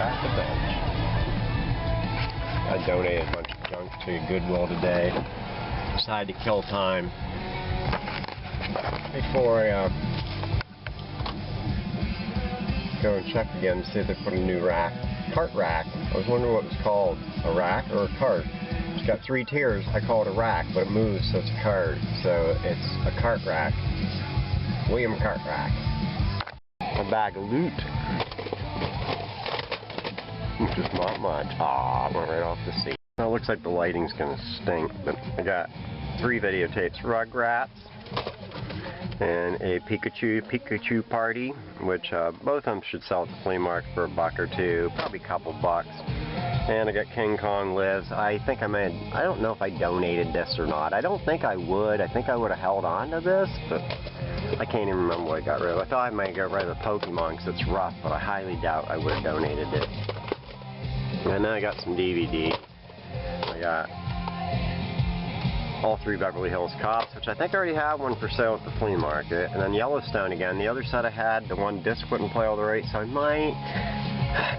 back to bench. I donated a bunch of junk to Goodwill today. Decided to kill time before I go and check again to see if they put a new cart rack. I was wondering what it was called, a rack or a cart. It's got 3 tiers. I call it a rack, but it moves, so it's a cart. So it's a cart rack. William Cart Rack. A bag of loot. Which is not much. Aw, went right off the seat. Well, it looks like the lighting's gonna stink, but I got 3 videotapes. Rugrats and a Pikachu party, which both of them should sell at the flea market for $1 or $2, probably a couple bucks. And I got King Kong Lives. I think I don't know if I donated this or not. I don't think I would. I think I would have held on to this, but I can't even remember what I got rid of. I thought I might get rid of the Pokemon because it's rough, but I highly doubt I would have donated it. And then I got some DVD. I got all 3 Beverly Hills Cops, which I think I already have one for sale at the flea market. And then Yellowstone again. The other set I had, the one disc wouldn't play all the right, so I might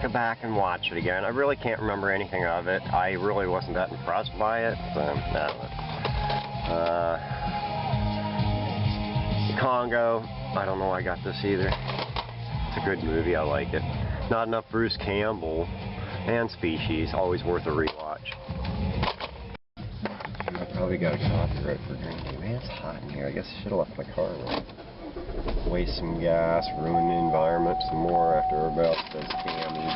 go back and watch it again. I really can't remember anything of it. I really wasn't that impressed by it. So, Congo, I don't know why I got this either. It's a good movie, I like it. Not enough Bruce Campbell, and Species, always worth a rewatch. I probably got a copyright for drinking. Man, it's hot in here. I guess I should have left my car running. Waste some gas, ruin the environment some more after we're about those cammies.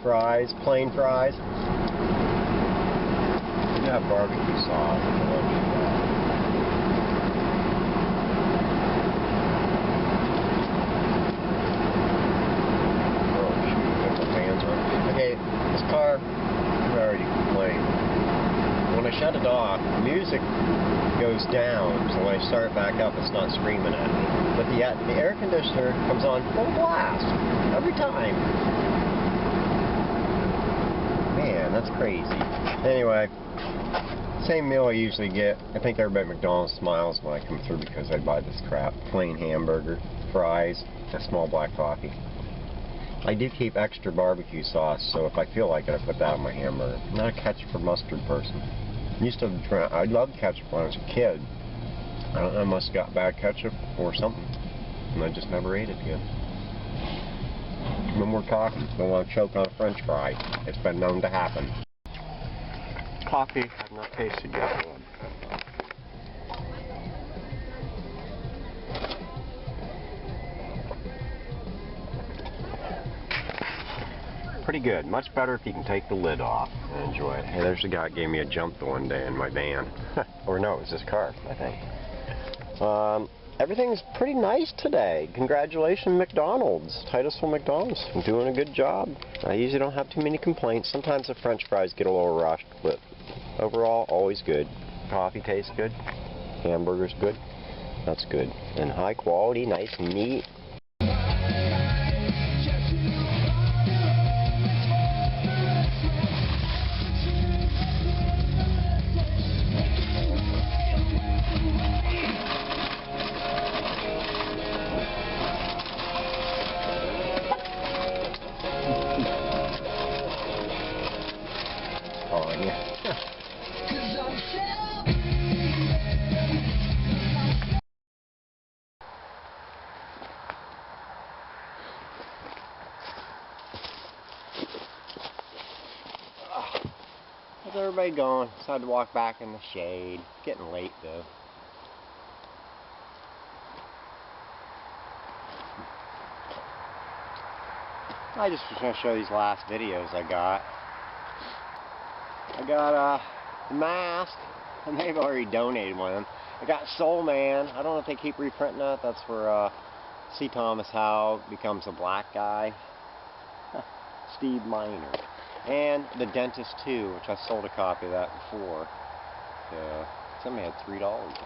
Fries, plain fries. You have barbecue sauce. This car, I already complained. When I shut it off, the music goes down, so when I start back up, it's not screaming at me. But the air conditioner comes on full blast every time. Man, that's crazy. Anyway, same meal I usually get. I think everybody at McDonald's smiles when I come through because I buy this crap. Plain hamburger, fries, a small black coffee. I do keep extra barbecue sauce, so if I feel like it, I put that on my hamburger. I'm not a ketchup or mustard person. I loved ketchup when I was a kid. I don't know, I must have got bad ketchup or something, and I just never ate it again. No more coffee. Don't want to choke on a French fry. It's been known to happen. Coffee, I've not tasted yet. Pretty good. Much better if you can take the lid off and enjoy it. Hey, there's a guy that gave me a jump the one day in my van. Or no, it was his car, I think. Everything's pretty nice today. Congratulations, McDonald's. Titusville McDonald's. I'm doing a good job. I usually don't have too many complaints. Sometimes the French fries get a little rushed, but overall, always good. Coffee tastes good. Hamburger's good. That's good. And high quality, nice and neat. How's everybody going? Decided to walk back in the shade. Getting late though. I just was going to show these last videos I got. I got a mask. I may have already donated one of them. I got Soul Man. I don't know if they keep reprinting that. That's where C. Thomas Howell becomes a black guy. Steve Miner. And The Dentist 2, which I sold a copy of that before. Somebody had $3 on it.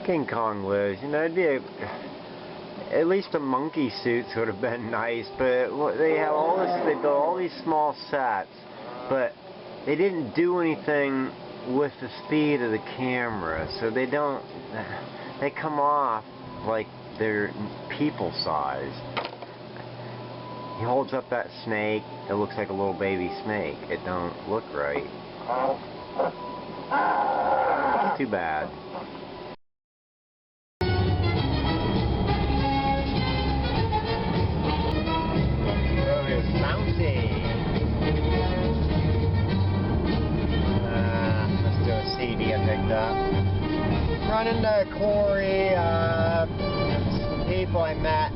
King Kong Lives. You know, it'd be at least a monkey suits would have been nice, but they have all this. They built all these small sets, but they didn't do anything with the speed of the camera, so they don't. they come off like they're people-sized. He holds up that snake, it looks like a little baby snake. It don't look right. It's too bad. Oh, it's bouncy. Let's do a CD I picked up. Run into Corey, some people I met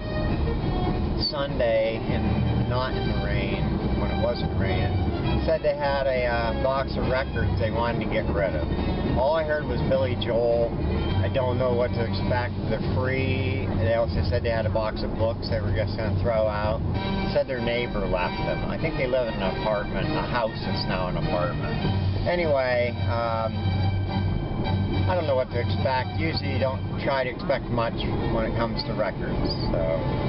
Sunday, and not in the rain, when it wasn't raining. Said they had a box of records they wanted to get rid of. All I heard was Billy Joel. I don't know what to expect. They're free. They also said they had a box of books they were just going to throw out. Said their neighbor left them. I think they live in an apartment, a house that's now an apartment. Anyway, I don't know what to expect. Usually you don't try to expect much when it comes to records. So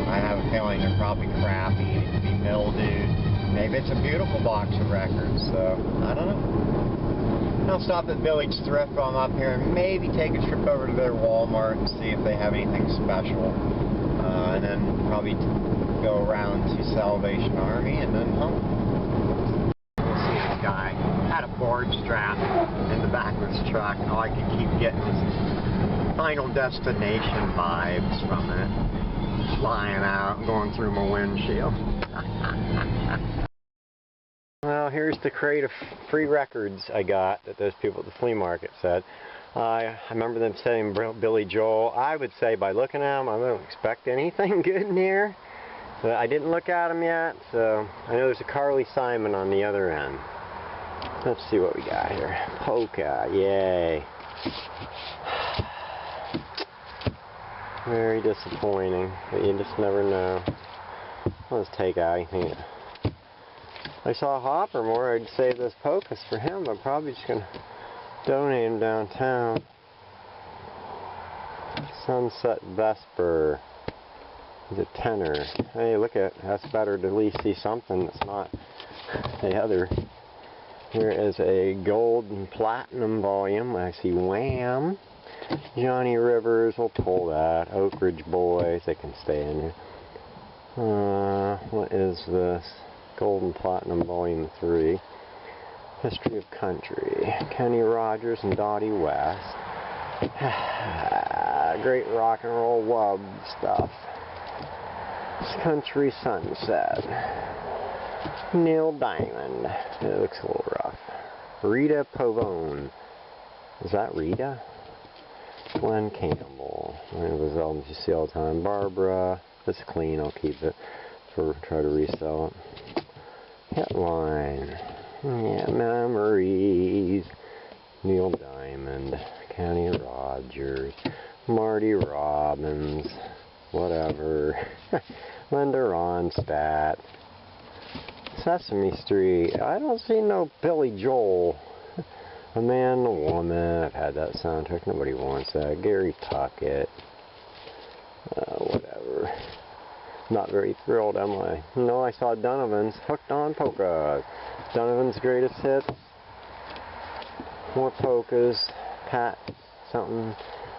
I have a feeling they're probably crappy. It could be mildewed. Maybe it's a beautiful box of records. So I don't know. I'll stop at Village Thrift while I'm up here and maybe take a trip over to their Walmart and see if they have anything special. And then probably go around to Salvation Army and then home. We'll see this guy. Had a board strap in the back of his truck, and all I could keep getting was Final Destination vibes from it. Flying out, going through my windshield. Well, here's the crate of free records I got that those people at the flea market said. I remember them saying Billy Joel. I would say by looking at them, I don't expect anything good in here. But I didn't look at them yet, so I know there's a Carly Simon on the other end. Let's see what we got here. Polka, yay. Very disappointing, but you just never know. Let's take out anything. I saw Hopper more, I'd save those polkas for him. I'm probably just going to donate them downtown. Sunset Vesper. He's a tenor. Hey, look at, that's better to at least see something that's not the other. Here is a gold and platinum volume. I see Wham! Johnny Rivers, we'll pull that. Oak Ridge Boys, they can stay in here. What is this? Gold and Platinum Volume 3. History of Country. Kenny Rogers and Dottie West. Great rock and roll love stuff. Country Sunset. Neil Diamond. It looks a little rough. Rita Pavone. Is that Rita? Glenn Campbell. One of those albums you see all the time. Barbara. It's clean, I'll keep it. Try to resell it. Headline. Yeah, memories. Neil Diamond. Kenny Rogers. Marty Robbins. Whatever. Linda Ronstadt. Sesame Street. I don't see no Billy Joel. A Man, a Woman. I've had that soundtrack. Nobody wants that. Gary Tuckett. Whatever. Not very thrilled, am I? No, I saw Donovan's Hooked on Polka. Donovan's Greatest Hits. More polkas. Pat something.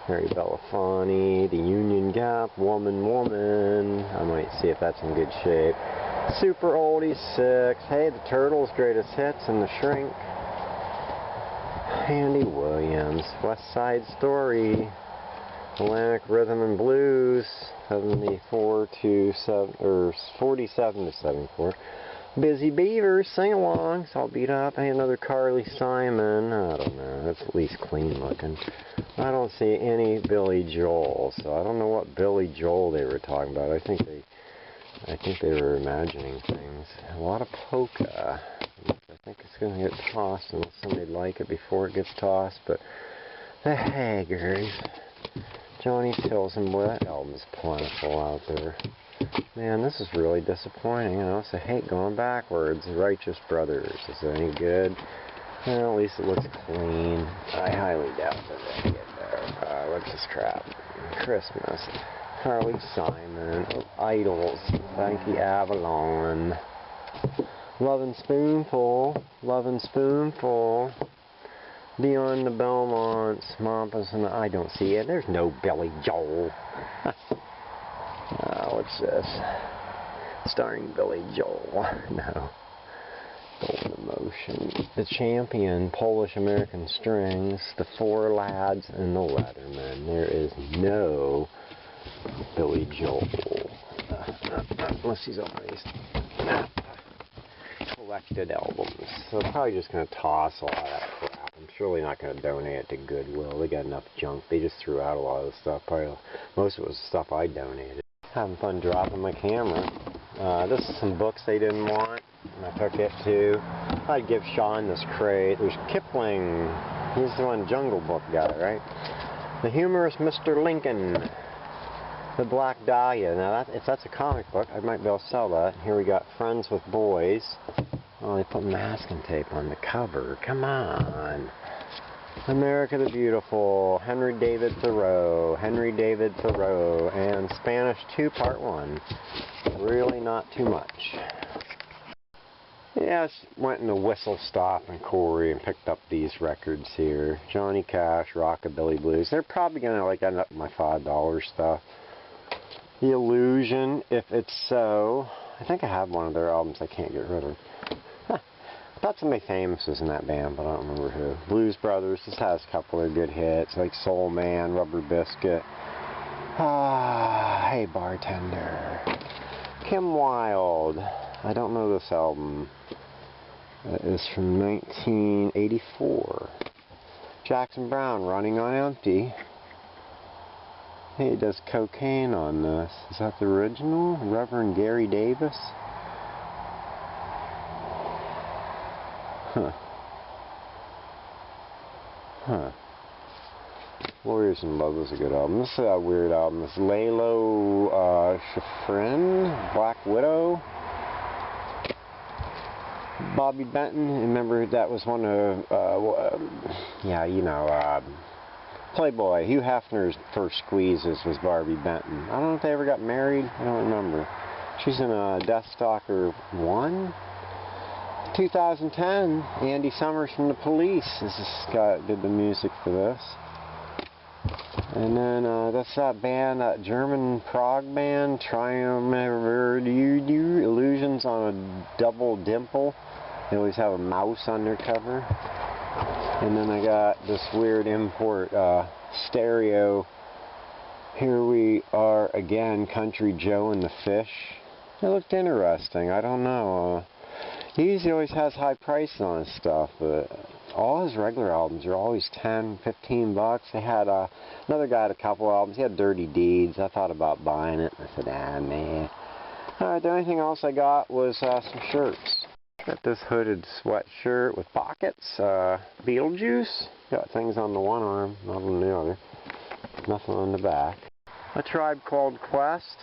Harry Belafonte. The Union Gap. Woman, Woman. I might see if that's in good shape. Super Oldies 6. Hey, the Turtles Greatest Hits and the Shrink. Andy Williams. West Side Story. Atlantic Rhythm and Blues. 74 to 7 or 47 to 74. Busy Beavers, sing-alongs, all beat up. Hey, another Carly Simon. I don't know. That's at least clean looking. I don't see any Billy Joel, so I don't know what Billy Joel they were talking about. I think they were imagining things. A lot of polka. I think it's going to get tossed unless somebody'd like it before it gets tossed. But the Haggers. Johnny Tilson, boy, that album's plentiful out there. Man, this is really disappointing. You know, so I hate going backwards. Righteous Brothers, is it any good? Well, at least it looks clean. I highly doubt that they get there. What's this crap? Christmas. Carly Simon. Idols. Frankie Avalon. Lovin' Spoonful. Lovin' Spoonful. Beyond the Belmonts, Mampas, and I don't see it. There's no Billy Joel. What's this? Starring Billy Joel. No. Golden Emotion. The Champion, Polish American Strings, the Four Lads, and the Leatherman. There is no Billy Joel. Unless he's on these collected albums. So I'm probably just going to toss a lot of that crap. I'm surely not going to donate it to Goodwill. They got enough junk. They just threw out a lot of the stuff. Probably most of it was stuff I donated. Having fun dropping my camera. This is some books they didn't want, and I took it too. I'd give Sean this crate. There's Kipling. He's the one Jungle Book guy, right? The Humorous Mr. Lincoln. The Black Dahlia. Now, if that's a comic book, I might be able to sell that. Here we got Friends with Boys. Oh, they put masking tape on the cover. Come on. America the Beautiful. Henry David Thoreau. Henry David Thoreau. And Spanish 2 Part 1. Really not too much. Yeah, I just went in the Whistle Stop in Corey and picked up these records here. Johnny Cash, Rockabilly Blues. They're probably going to end up with my $5 stuff. The Illusion, If It's So. I think I have one of their albums I can't get rid of. I thought somebody famous was in that band, but I don't remember who. Blues Brothers, this has a couple of good hits, like Soul Man, Rubber Biscuit. Hey Bartender. Kim Wilde. I don't know this album. It is from 1984. Jackson Browne, Running on Empty. Hey, he does cocaine on this. Is that the original? Reverend Gary Davis? Warriors and Love is a good album. This is a weird album. This is Lalo Schifrin, Black Widow. Bobby Benton, remember that was one of, Playboy. Hugh Hefner's first squeezes was Barbie Benton. I don't know if they ever got married. I don't remember. She's in Death Stalker 1. 2010, Andy Summers from The Police did the music for this. And then that's that band, that German prog band, Illusions on a Double Dimple. They always have a mouse on their cover. And then I got this weird import stereo. Here we are again, Country Joe and the Fish. It looked interesting. I don't know. He usually always has high prices on his stuff, but all his regular albums are always 10, 15 bucks. They had another guy had a couple albums. He had Dirty Deeds. I thought about buying it. I said, man. Alright, the only thing else I got was some shirts. Got this hooded sweatshirt with pockets. Beetlejuice. Got things on the one arm, not on the other. Nothing on the back. A Tribe Called Quest.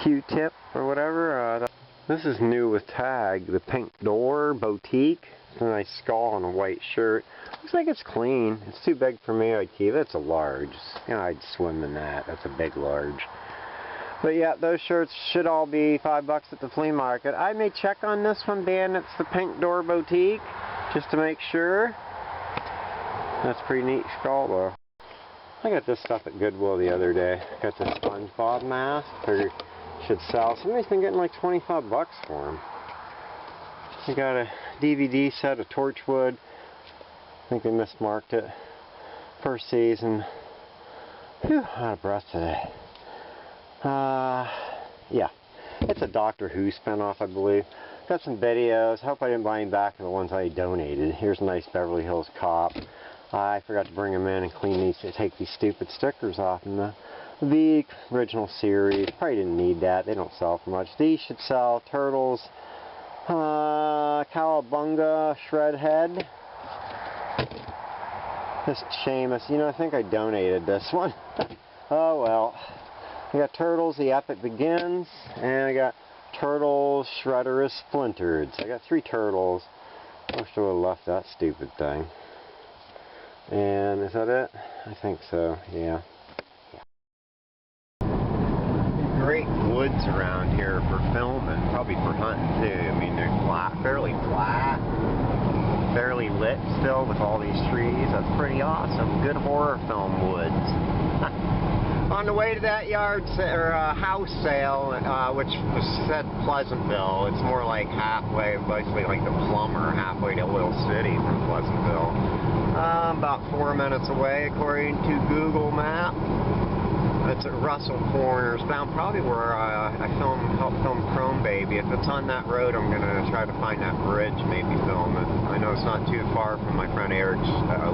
Q-Tip or whatever. This is new with tag. The Pink Door Boutique. It's a nice skull on a white shirt. Looks like it's clean. It's too big for me. I'd keep it. It's a large. You know, I'd swim in that. That's a big large. But yeah, those shirts should all be $5 at the flea market. I may check on this one, being it's the Pink Door Boutique, just to make sure. That's a pretty neat skull though. I got this stuff at Goodwill the other day. Got this SpongeBob mask. Figured should sell. Somebody's been getting like 25 bucks for them. I got a DVD set of Torchwood. I think they mismarked it. First season. Whew, out of breath today. Yeah. It's a Doctor Who spinoff, I believe. Got some videos. Hope I didn't buy any back of the ones I donated. Here's a nice Beverly Hills Cop. I forgot to bring them in and clean these to take these stupid stickers off in the original series. Probably didn't need that. They don't sell for much. These should sell. Turtles. Cowabunga Shred Head. This Seamus. You know, I think I donated this one. Oh well. I got Turtles, The Epic Begins, and I got Turtles, Shredder is Splintered. So I got 3 Turtles. I wish I would have left that stupid thing. And is that it? I think so, yeah. Great woods around here for filming, probably for hunting too. I mean, they're fairly flat, fairly lit it still with all these trees. That's pretty awesome. Good horror film woods. On the way to that house sale, which was said Pleasantville, it's more like halfway, basically like the Plumber, halfway to Little City from Pleasantville. About 4 minutes away, according to Google Maps. It's at Russell Corners, down probably where I helped film Chrome Baby. If it's on that road, I'm going to try to find that bridge, maybe film it. I know it's not too far from my friend Eric's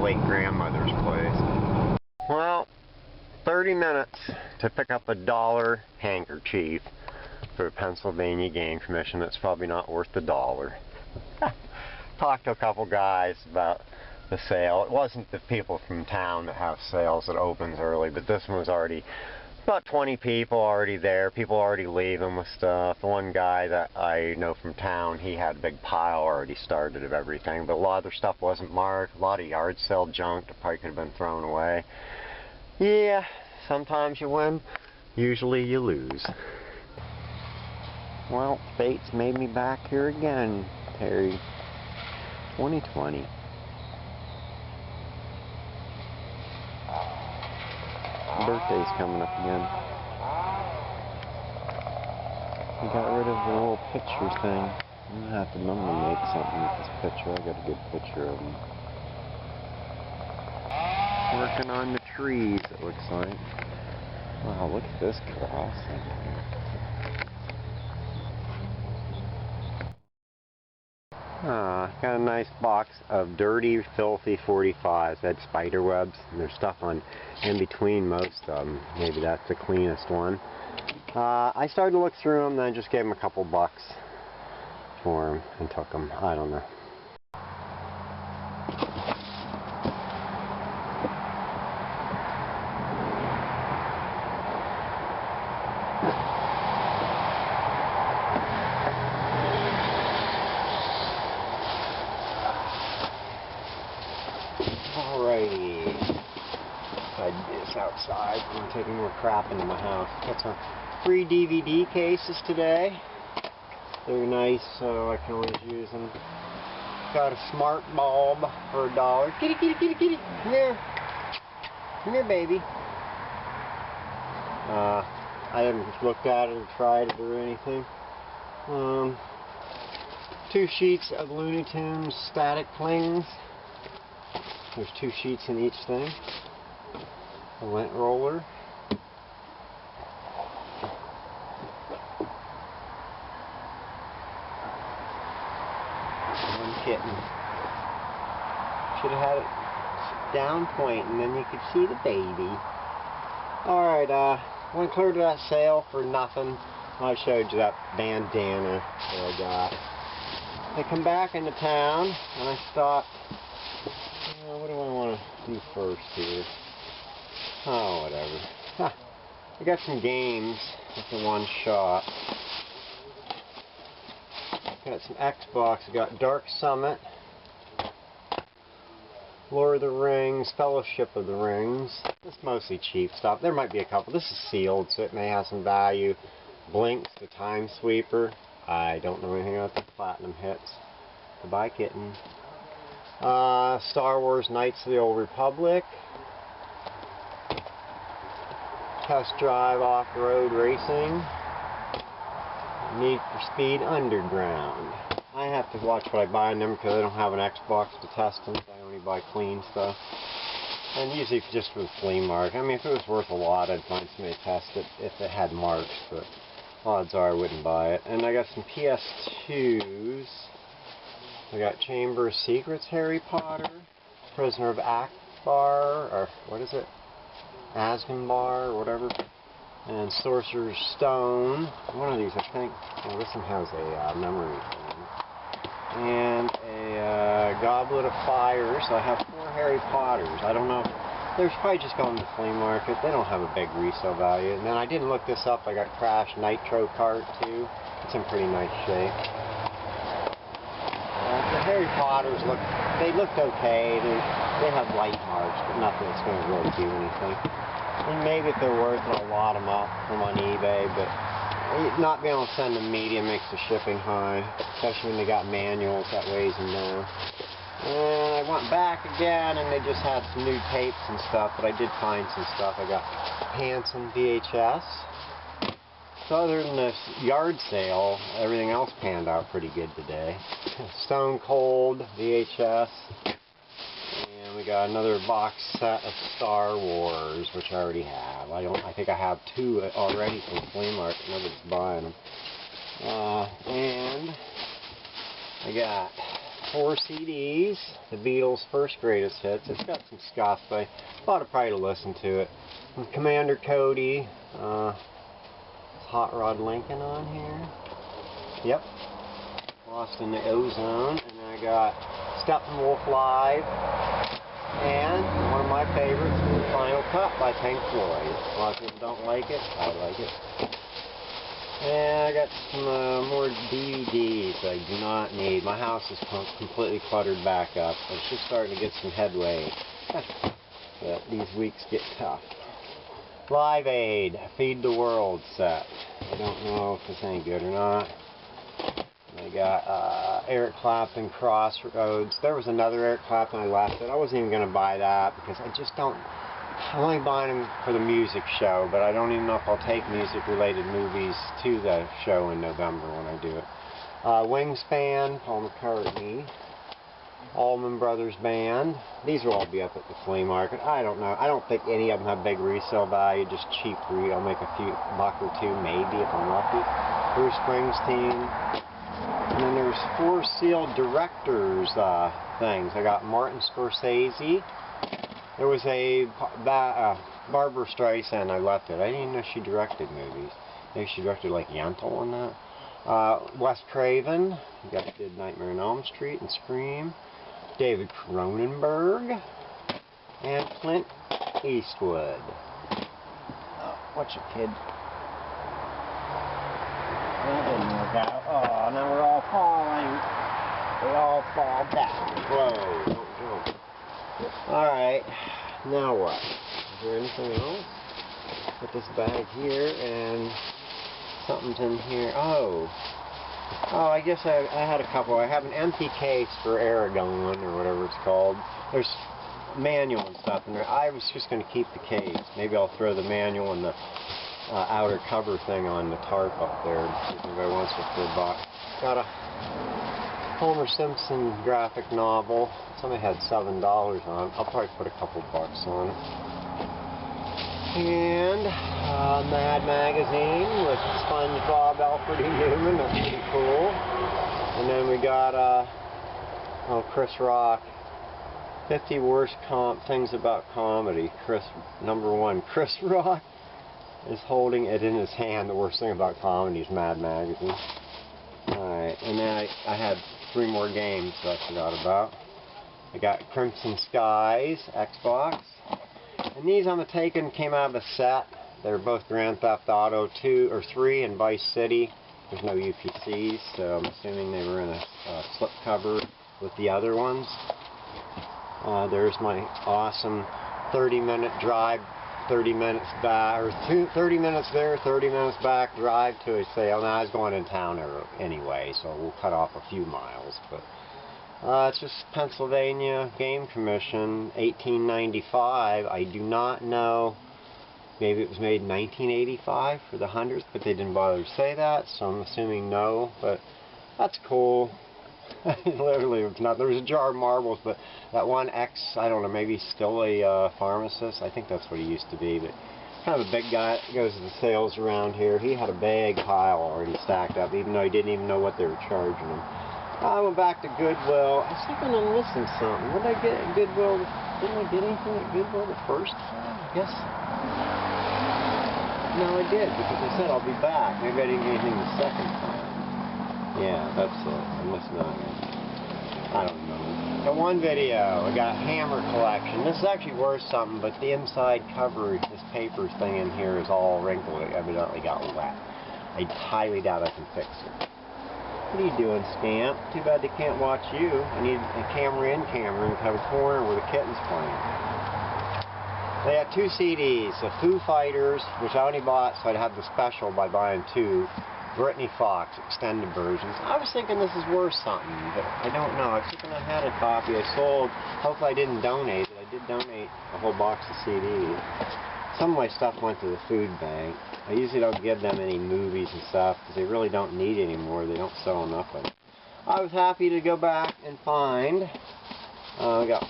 late grandmother's place. Well, 30 minutes to pick up a $1 handkerchief for Pennsylvania Game Commission. It's probably not worth the $1. Talked to a couple guys about the sale. It wasn't the people from town that have sales that opens early, but this one was already about 20 people already there. People already leaving with stuff. The one guy that I know from town, he had a big pile already started of everything, but a lot of their stuff wasn't marked. A lot of yard sale junk that probably could have been thrown away. Yeah, sometimes you win, usually you lose. Well, fate's made me back here again, Terry. 2020. Birthday's coming up again. I got rid of the little picture thing. I'm gonna make something with this picture. I got a good picture of him. Working on the trees, it looks like. Wow, look at this crossing. Got a nice box of dirty, filthy 45s. They had spider webs, and there's stuff on in between most of them. Maybe that's the cleanest one. I started to look through them, then I just gave them a couple bucks for them and took them. I don't know. Alrighty, I did this outside. I'm taking more crap into my house. Got some free DVD cases today. They're nice, so I can always use them. Got a smart bulb for $1. Kitty, kitty, kitty, kitty. Come here. Come here, baby. I haven't looked at it or tried it or anything. 2 sheets of Looney Tunes static flings. There's 2 sheets in each thing. A lint roller. One kitten. Should have had it down point and then you could see the baby. Alright, went clear to that sale for nothing. I showed you that bandana that I got. I come back into town and I stopped. What do I want to do first here? Oh, whatever. I got some games at the one shop. Got some Xbox. I got Dark Summit, Lord of the Rings, Fellowship of the Rings. It's mostly cheap stuff. There might be a couple. This is sealed, so it may have some value. Blinks, the Time Sweeper. I don't know anything about the Platinum Hits. Goodbye, kitten. Star Wars Knights of the Old Republic. Test Drive Off-Road Racing. Need for Speed Underground. I have to watch what I buy in them because I don't have an Xbox to test them. So I only buy clean stuff. And usually just for the flea market. I mean, if it was worth a lot, I'd find somebody to test it if it had marks, but odds are I wouldn't buy it. And I got some PS2s. I got Chamber of Secrets, Harry Potter, Prisoner of Akbar, or what is it? Asgenbar, or whatever. And Sorcerer's Stone. One of these, I think. Well, this one has a memory thing. And a Goblet of Fire. So I have 4 Harry Potters. I don't know. There's probably just going to the flea market. They don't have a big resale value. And then I didn't look this up. I got Crash Nitro Kart too. It's in pretty nice shape. The Harry Potters looked okay. They have light marks, but nothing that's going to really do anything. And maybe if they're worth it, I'll lot them up from on eBay, but not being able to send them medium makes the shipping high, especially when they got manuals that weighs them down. And I went back again, and they just had some new tapes and stuff, but I did find some stuff. I got Hanson VHS. So other than this yard sale, everything else panned out pretty good today. Stone Cold VHS. And we got another box set of Star Wars, which I already have. I think I have 2 already from the flea market. Nobody's buying them. And I got 4 CDs, the Beatles' first greatest hits. It's got some scuff, but I thought I'd probably listen to it. And Commander Cody, Hot Rod Lincoln on here. Yep. Lost in the Ozone. And I got Steppenwolf Live. And one of my favorites, Final Cut by Pink Floyd. A lot of people don't like it. I like it. And I got some more DVDs I do not need. My house is completely cluttered back up. It's just starting to get some headway. But these weeks get tough. Live Aid, Feed the World set. I don't know if it's any good or not. I got Eric Clapton, Crossroads. There was another Eric Clapton, I left it. I wasn't even going to buy that because I just don't... I'm only buying them for the music show, but I don't even know if I'll take music-related movies to the show in November when I do it. Wingspan, Paul McCartney. Allman Brothers Band. These will all be up at the flea market. I don't know. I don't think any of them have big resale value, just cheap read. I'll make a few buck or two maybe if I'm lucky. Bruce Springsteen. And then there's 4 sealed directors things. I got Martin Scorsese. There was a Barbara Streisand. I left it. I didn't even know she directed movies. Maybe she directed like Yentl and that. Wes Craven. You got did Nightmare on Elm Street and Scream. David Cronenberg. And Clint Eastwood. Oh, watch it, kid. That didn't work out. Oh, now we're all falling. We all fall back. Whoa, don't jump. Alright, now what? Is there anything else? Put this bag here and something's in here. Oh, I guess I had a couple. I have an empty case for Aragon or whatever it's called. There's manual and stuff in there. I was just going to keep the case. Maybe I'll throw the manual and the outer cover thing on the tarp up there and see if anybody wants it for $1. Got a Homer Simpson graphic novel. Somebody had $7 on it. I'll probably put a couple bucks on it. And Mad Magazine with SpongeBob, Alfred E. Newman. That's pretty cool. And then we got Chris Rock. 50 worst things about comedy. Number 1, Chris Rock is holding it in his hand. The worst thing about comedy is Mad Magazine. Alright, and then I had 3 more games that I forgot about. I got Crimson Skies, Xbox. And these I'm taking came out of a set. They're both Grand Theft Auto 2 or 3 and Vice City. There's no UPCs, so I'm assuming they were in a slipcover with the other ones. There's my awesome 30-minute drive, 30 minutes back, or 30 minutes there, 30 minutes back drive to a sale. Now I was going in town anyway, so we'll cut off a few miles. But it's just Pennsylvania Game Commission, 1895. I do not know. Maybe it was made in 1985 for the 100th, but they didn't bother to say that, so I'm assuming no. But that's cool. Literally, it's not. There was a jar of marbles, but that one I don't know, maybe still a pharmacist. I think that's what he used to be, but kind of a big guy that goes to the sales around here. He had a big pile already stacked up, even though he didn't even know what they were charging him. I went back to Goodwill. I was thinking I'm missing something. What did I get at Goodwill? Didn't I get anything at Goodwill the first time? I guess. No, I did, because I said I'll be back. Maybe I didn't get anything the second time. Yeah, that's it. I must not have. I don't know. Got one video. I got Hammer collection. This is actually worth something, but the inside cover, this paper thing in here is all wrinkled. It evidently got wet. I highly doubt I can fix it. What are you doing, Scamp? Too bad they can't watch you. I need a camera in camera and have a corner where the kitten's playing. They had 2 CDs, the Foo Fighters, which I only bought so I'd have the special by buying 2, Brittany Fox extended versions. I was thinking this is worth something, but I don't know. I was thinking I had a copy. I sold. Hopefully I didn't donate it. I did donate a whole box of CDs. Some of my stuff went to the food bank. I usually don't give them any movies and stuff because they really don't need anymore. They don't sell enough of them. I was happy to go back and find. I got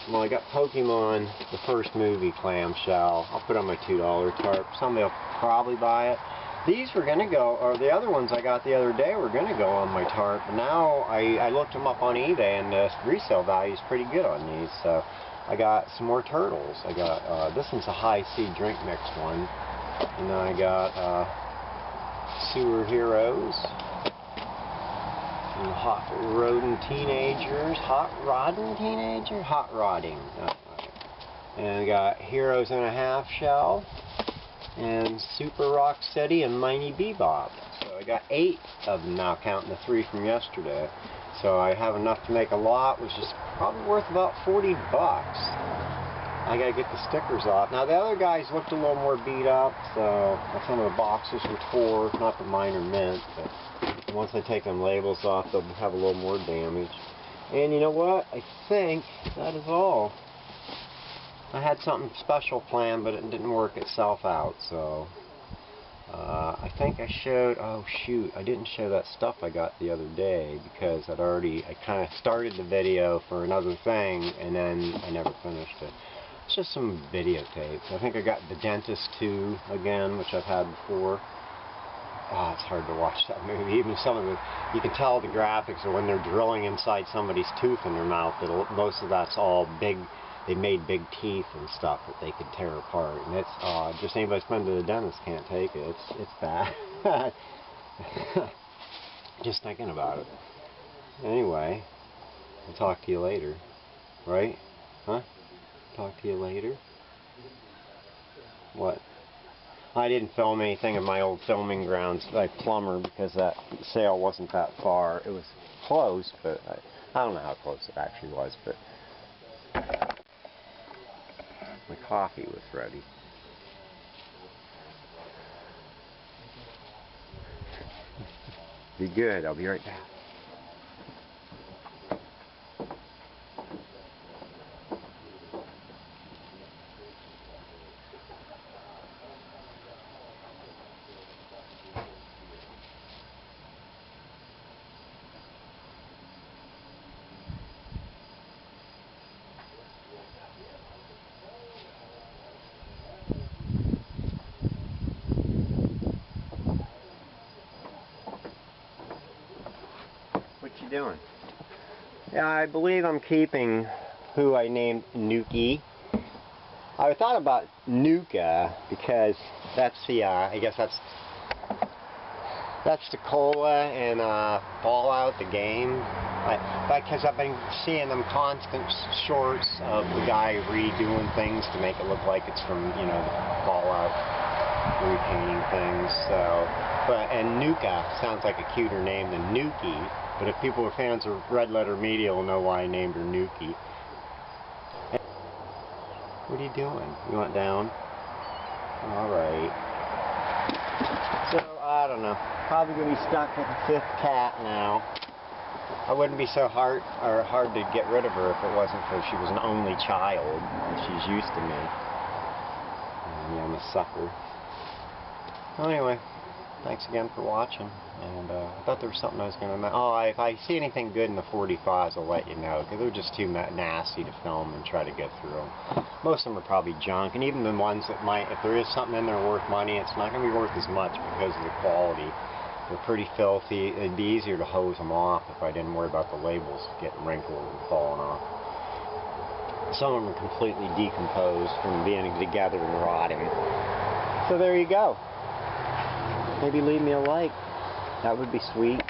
Pokemon, the first movie clamshell. I'll put on my $2 tarp. Somebody will probably buy it. These were going to go, or the other ones I got the other day were going to go on my tarp. But now I looked them up on eBay, and the resale value is pretty good on these. So I got some more turtles. I got, this one's a high C drink mix one. And then I got Sewer Heroes. And Hot Rodding Teenagers. Hot Rodding Teenager? Hot Rodding. And I got Heroes in a Half Shell. And Super Rock Steady and Mighty Bebop. So I got 8 of them now, counting the 3 from yesterday. So I have enough to make a lot, which is probably worth about 40 bucks. I gotta get the stickers off. Now the other guys looked a little more beat up, so some of the boxes were tore. Not that mine are mint, but once I take them labels off, they'll have a little more damage. And you know what? I think that is all. I had something special planned, but it didn't work itself out, so I think I showed, oh shoot, I didn't show that stuff I got the other day because I kind of started the video for another thing and then I never finished it. It's just some videotapes. I think I got The Dentist 2 again, which I've had before. Oh, it's hard to watch that movie. Even some of it, you can tell the graphics of when they're drilling inside somebody's tooth in their mouth. Most of that's all big. They made big teeth and stuff that they could tear apart, and it's just anybody that's been to the dentist can't take it. It's bad. Just thinking about it. Anyway, I'll talk to you later, right? Huh? Talk to you later. What? I didn't film anything in my old filming grounds like Plumber because that sale wasn't that far. It was close, but I don't know how close it actually was, but. My coffee was ready. Be good. I'll be right back. What you doing? Yeah, I believe I'm keeping who I named Nuki. I thought about Nuka because that's the, I guess that's the cola in Fallout, the game. Because I've been seeing them constant shorts of the guy redoing things to make it look like it's from, you know, the Fallout repainting things. So, and Nuka sounds like a cuter name than Nuki. But if people are fans of Red Letter Media will know why I named her Nuki. What are you doing? You went down? Alright. So, I don't know. Probably going to be stuck with a 5th cat now. I wouldn't be so hard to get rid of her if it wasn't for she was an only child. And she's used to me. And I'm a sucker. Well, anyway. Thanks again for watching, and I thought there was something I was going to... Oh, if I see anything good in the 45s, I'll let you know, because they're just too nasty to film and try to get through them. Most of them are probably junk, and even the ones that might, if there is something in there worth money, it's not going to be worth as much because of the quality. They're pretty filthy. It'd be easier to hose them off if I didn't worry about the labels getting wrinkled and falling off. Some of them are completely decomposed from being together and rotting. So there you go. Maybe leave me a like. That would be sweet.